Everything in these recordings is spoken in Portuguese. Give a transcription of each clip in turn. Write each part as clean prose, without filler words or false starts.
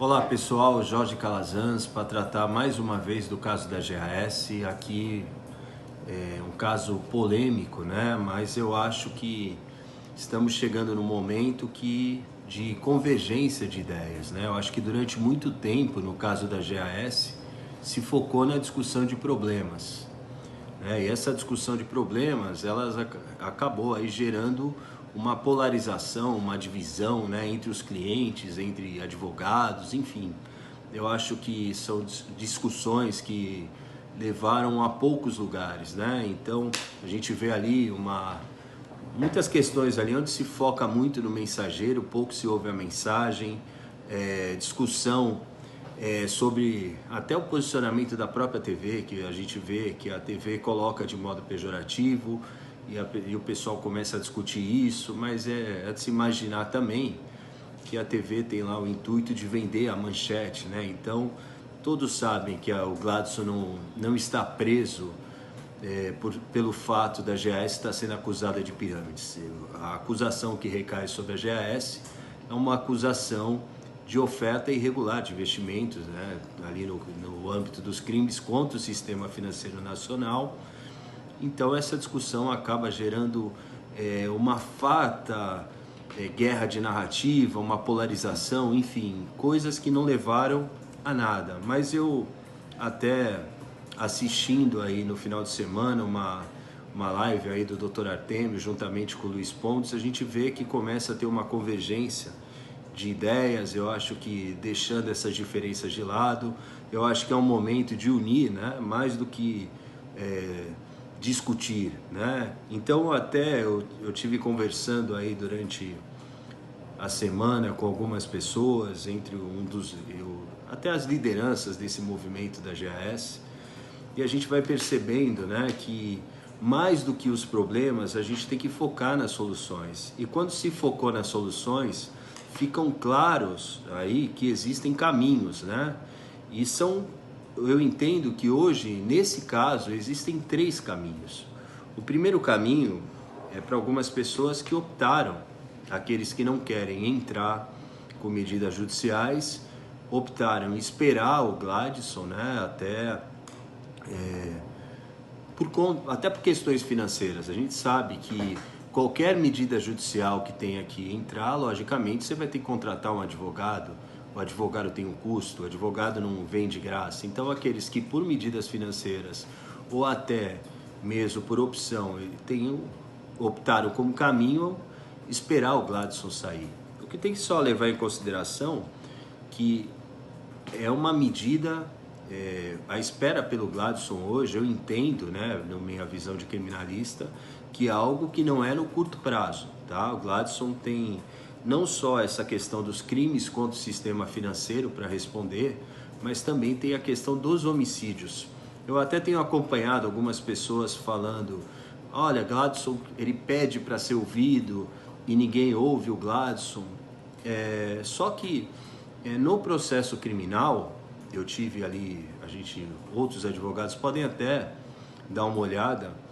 Olá pessoal, Jorge Calazans para tratar mais uma vez do caso da GAS. Aqui é um caso polêmico, né? Mas eu acho que estamos chegando num momento de convergência de ideias, né? Eu acho que durante muito tempo, no caso da GAS, se focou na discussão de problemas, né? E essa discussão de problemas, acabou aí gerando uma polarização, uma divisão, né, entre os clientes, entre advogados, enfim. Eu acho que são discussões que levaram a poucos lugares, né? Então a gente vê ali muitas questões ali onde se foca muito no mensageiro, pouco se ouve a mensagem, discussão sobre até o posicionamento da própria TV, que a gente vê que a TV coloca de modo pejorativo e o pessoal começa a discutir isso, mas é de se imaginar também que a TV tem lá o intuito de vender a manchete, né? Então todos sabem que o Gladson não está preso pelo fato da GAS estar sendo acusada de pirâmides. A acusação que recai sobre a GAS é uma acusação de oferta irregular de investimentos, né? Ali no âmbito dos crimes contra o sistema financeiro nacional. Então essa discussão acaba gerando uma farta guerra de narrativa, uma polarização, enfim, coisas que não levaram a nada. Mas eu até assistindo aí no final de semana uma live aí do Dr. Artemio juntamente com o Luiz Pontes, a gente vê que começa a ter uma convergência de ideias. Eu acho que deixando essas diferenças de lado, eu acho que é um momento de unir, né? Mais do que discutir, né? Então até eu tive conversando aí durante a semana com algumas pessoas, entre até as lideranças desse movimento da GAS, e a gente vai percebendo, né, que mais do que os problemas, a gente tem que focar nas soluções. E quando se focou nas soluções, ficam claros aí que existem caminhos, né? E eu entendo que hoje, nesse caso, existem 3 caminhos. O primeiro caminho é para algumas pessoas que optaram, aqueles que não querem entrar com medidas judiciais, optaram em esperar o Gladson, né, até por questões financeiras. A gente sabe que qualquer medida judicial que tenha que entrar, logicamente, você vai ter que contratar um advogado. O advogado tem um custo, o advogado não vem de graça. Então, aqueles que por medidas financeiras ou até mesmo por opção optaram como caminho esperar o Gladson sair. O que tem que só levar em consideração que é uma medida, a espera pelo Gladson hoje, eu entendo, né, na minha visão de criminalista, que é algo que não é no curto prazo, tá? O Gladson tem não só essa questão dos crimes contra o sistema financeiro para responder, mas também tem a questão dos homicídios. Eu até tenho acompanhado algumas pessoas falando, olha, Gladson, ele pede para ser ouvido e ninguém ouve o Gladson. Só que no processo criminal, eu tive ali, outros advogados podem até dar uma olhada,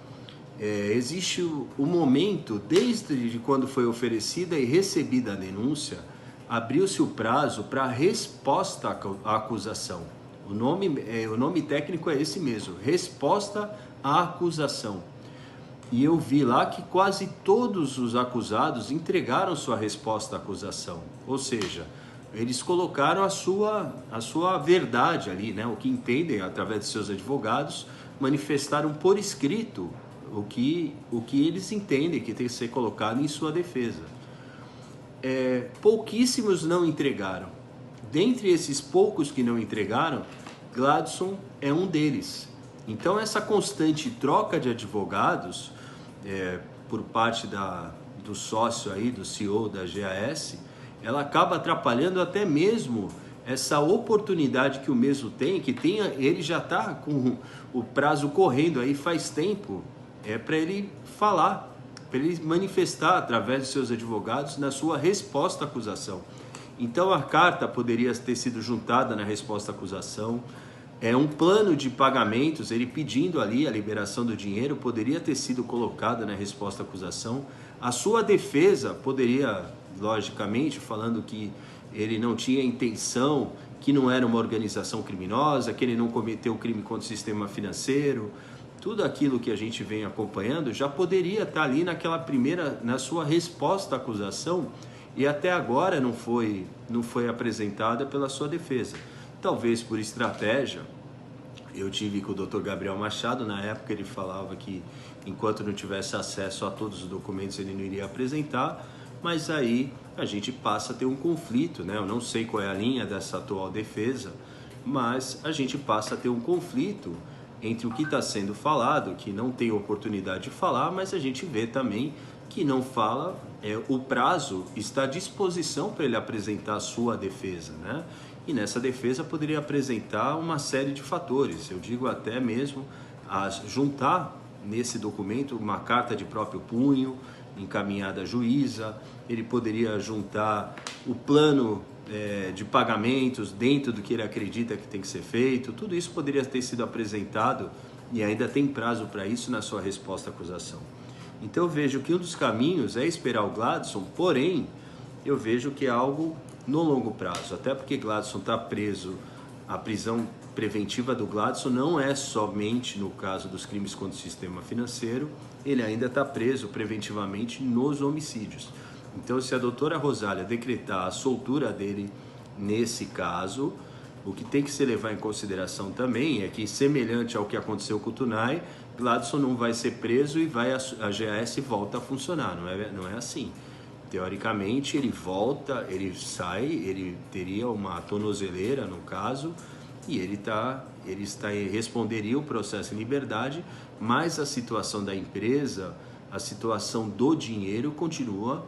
existe o momento, desde quando foi oferecida e recebida a denúncia, abriu-se o prazo para resposta à acusação. O nome técnico é esse mesmo, resposta à acusação. E eu vi lá que quase todos os acusados entregaram sua resposta à acusação. Ou seja, eles colocaram a sua verdade ali, né? O que entendem através de seus advogados, manifestaram por escrito o que eles entendem que tem que ser colocado em sua defesa. Pouquíssimos não entregaram. Dentre esses poucos que não entregaram, Gladson é um deles. Então essa constante troca de advogados por parte do sócio aí, do CEO da GAS, ela acaba atrapalhando até mesmo essa oportunidade que o mesmo tem, ele já está com o prazo correndo aí faz tempo, para ele falar, para ele manifestar através de seus advogados na sua resposta à acusação. Então a carta poderia ter sido juntada na resposta à acusação, um plano de pagamentos, ele pedindo ali a liberação do dinheiro, poderia ter sido colocado na resposta à acusação. A sua defesa poderia, logicamente, falando que ele não tinha intenção, que não era uma organização criminosa, que ele não cometeu crime contra o sistema financeiro. Tudo aquilo que a gente vem acompanhando já poderia estar ali na sua resposta à acusação, e até agora não foi apresentada pela sua defesa. Talvez por estratégia. Eu tive com o Dr. Gabriel Machado, na época ele falava que enquanto não tivesse acesso a todos os documentos ele não iria apresentar, mas aí a gente passa a ter um conflito, né? Eu não sei qual é a linha dessa atual defesa, mas a gente passa a ter um conflito entre o que está sendo falado, que não tem oportunidade de falar, mas a gente vê também que não fala, o prazo está à disposição para ele apresentar a sua defesa, né? E nessa defesa poderia apresentar uma série de fatores, eu digo até mesmo juntar nesse documento uma carta de próprio punho, encaminhada à juíza, ele poderia juntar o plano de pagamentos dentro do que ele acredita que tem que ser feito, tudo isso poderia ter sido apresentado e ainda tem prazo para isso na sua resposta à acusação. Então eu vejo que um dos caminhos é esperar o Gladson, porém eu vejo que é algo no longo prazo, até porque Gladson está preso, a prisão preventiva do Gladson não é somente no caso dos crimes contra o sistema financeiro, ele ainda está preso preventivamente nos homicídios. Então, se a doutora Rosália decretar a soltura dele nesse caso, o que tem que se levar em consideração também é que, semelhante ao que aconteceu com o Tunay, Gladson não vai ser preso e a GAS volta a funcionar, não é assim. Teoricamente, ele volta, ele sai, ele teria uma tornozeleira no caso, e ele responderia o processo em liberdade, mas a situação da empresa, a situação do dinheiro continua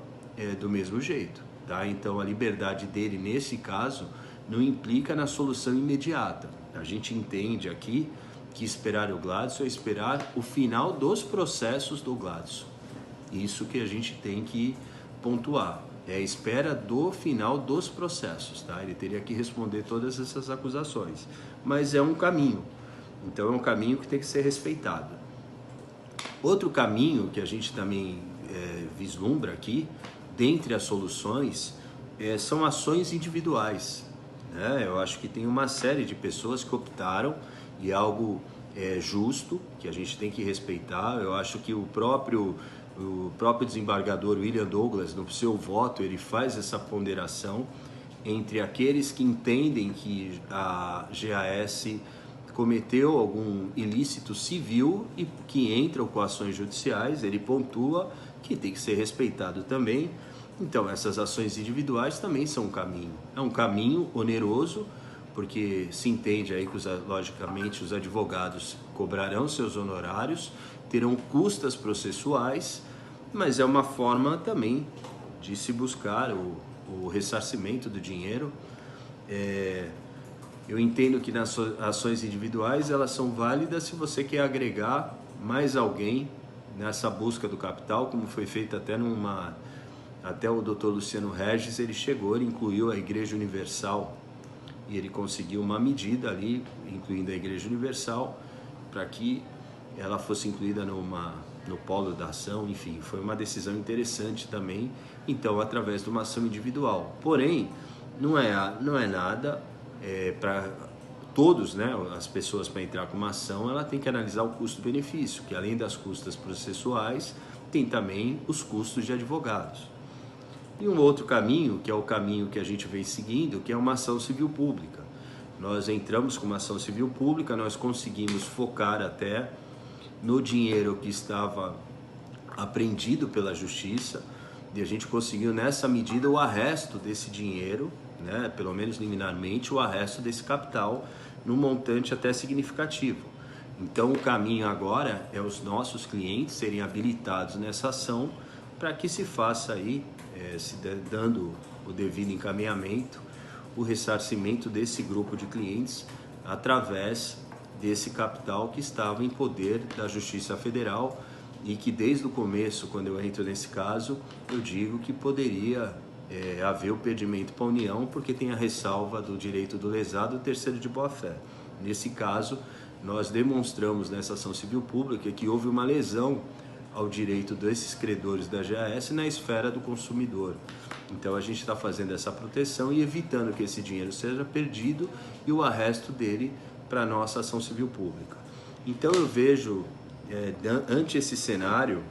do mesmo jeito, tá? Então a liberdade dele nesse caso não implica na solução imediata. A gente entende aqui que esperar o Gladson é esperar o final dos processos do Gladson. Isso que a gente tem que pontuar. É a espera do final dos processos, tá? Ele teria que responder todas essas acusações. Mas é um caminho. Então é um caminho que tem que ser respeitado. Outro caminho que a gente também vislumbra aqui, dentre as soluções, são ações individuais, né? Eu acho que tem uma série de pessoas que optaram, e é algo justo, que a gente tem que respeitar. Eu acho que o próprio desembargador William Douglas, no seu voto, ele faz essa ponderação entre aqueles que entendem que a GAS cometeu algum ilícito civil e que entram com ações judiciais. Ele pontua que tem que ser respeitado também. Então, essas ações individuais também são um caminho. É um caminho oneroso, porque se entende aí que, logicamente, os advogados cobrarão seus honorários, terão custas processuais, mas é uma forma também de se buscar o ressarcimento do dinheiro. Eu entendo que nas ações individuais elas são válidas se você quer agregar mais alguém nessa busca do capital, como foi feito até o Dr. Luciano Regis, ele incluiu a Igreja Universal, e ele conseguiu uma medida ali, incluindo a Igreja Universal, para que ela fosse incluída no polo da ação. Enfim, foi uma decisão interessante também, então, através de uma ação individual. Porém, não é nada para todos, né? As pessoas, para entrar com uma ação, ela tem que analisar o custo-benefício, que além das custas processuais, tem também os custos de advogados. E um outro caminho, que é o caminho que a gente vem seguindo, que é uma ação civil pública. Nós entramos com uma ação civil pública, nós conseguimos focar até no dinheiro que estava apreendido pela justiça, e a gente conseguiu nessa medida o arresto desse dinheiro, né, pelo menos liminarmente, o arresto desse capital num montante até significativo. Então o caminho agora é os nossos clientes serem habilitados nessa ação para que se faça aí, dando o devido encaminhamento, o ressarcimento desse grupo de clientes através desse capital que estava em poder da Justiça Federal, e que desde o começo, quando eu entro nesse caso, eu digo que poderia haver o pedimento para a União, porque tem a ressalva do direito do lesado, o terceiro de boa-fé. Nesse caso, nós demonstramos nessa ação civil pública que houve uma lesão ao direito desses credores da GAS na esfera do consumidor. Então a gente está fazendo essa proteção e evitando que esse dinheiro seja perdido e o arresto dele para a nossa ação civil pública. Então eu vejo, ante esse cenário,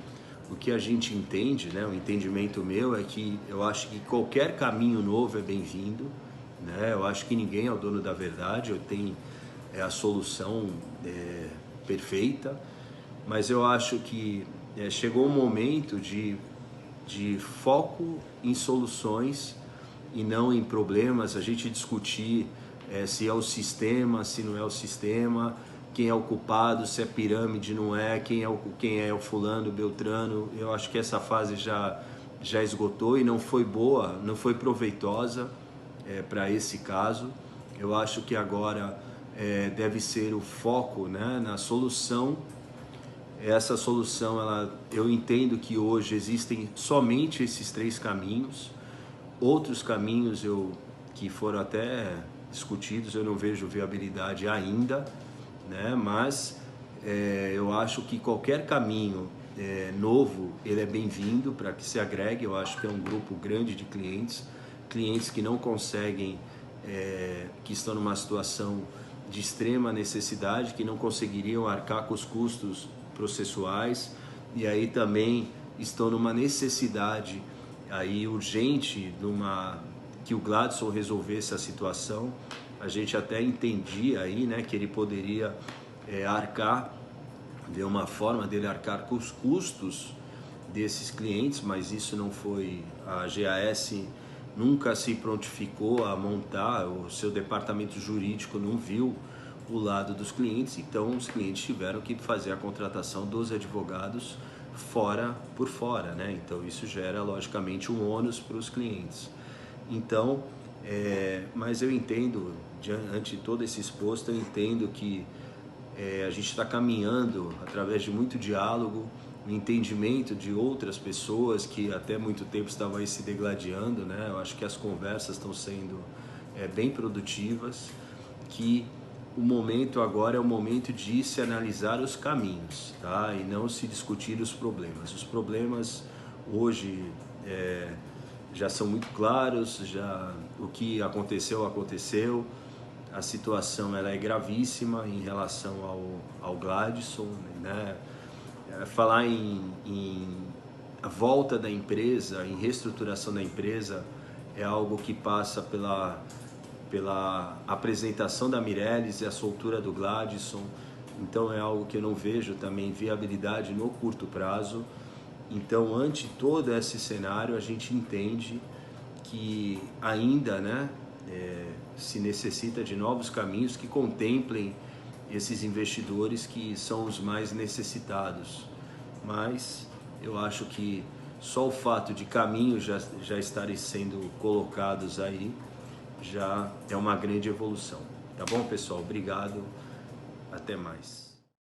o que a gente entende, né, o entendimento meu é que eu acho que qualquer caminho novo é bem-vindo, né? Eu acho que ninguém é o dono da verdade, eu tenho a solução perfeita, mas eu acho que chegou o momento de foco em soluções e não em problemas, a gente discutir se é o sistema, se não é o sistema, quem é o culpado, se é pirâmide, não é, quem é o fulano, o beltrano. Eu acho que essa fase já esgotou e não foi boa, não foi proveitosa para esse caso. Eu acho que agora deve ser o foco, né, na solução. Essa solução, eu entendo que hoje existem somente esses 3 caminhos. Outros caminhos que foram até discutidos, eu não vejo viabilidade ainda, né? Mas eu acho que qualquer caminho novo, ele é bem-vindo para que se agregue. Eu acho que é um grupo grande de clientes que não conseguem, que estão numa situação de extrema necessidade, que não conseguiriam arcar com os custos processuais e aí também estão numa necessidade aí urgente que o Gladson resolvesse a situação. A gente até entendia aí, né, que ele poderia arcar, ver uma forma dele arcar com os custos desses clientes, mas isso não foi, a GAS nunca se prontificou a montar, o seu departamento jurídico não viu o lado dos clientes, então os clientes tiveram que fazer a contratação dos advogados por fora, né? Então isso gera logicamente um ônus para os clientes. Então, mas eu entendo, diante de todo esse exposto, eu entendo que a gente está caminhando através de muito diálogo, o entendimento de outras pessoas que até muito tempo estavam aí se degladiando, né? Eu acho que as conversas estão sendo bem produtivas, que o momento agora é o momento de se analisar os caminhos, tá? E não se discutir os problemas. Os problemas hoje já são muito claros, o que aconteceu, a situação ela é gravíssima em relação ao Gladson, né? Falar em a volta da empresa, em reestruturação da empresa, é algo que passa pela apresentação da Mireles e a soltura do Gladson. Então é algo que eu não vejo também viabilidade no curto prazo. Então, ante todo esse cenário, a gente entende que ainda, né, se necessita de novos caminhos que contemplem esses investidores que são os mais necessitados. Mas eu acho que só o fato de caminhos já estarem sendo colocados aí já é uma grande evolução. Tá bom, pessoal? Obrigado. Até mais.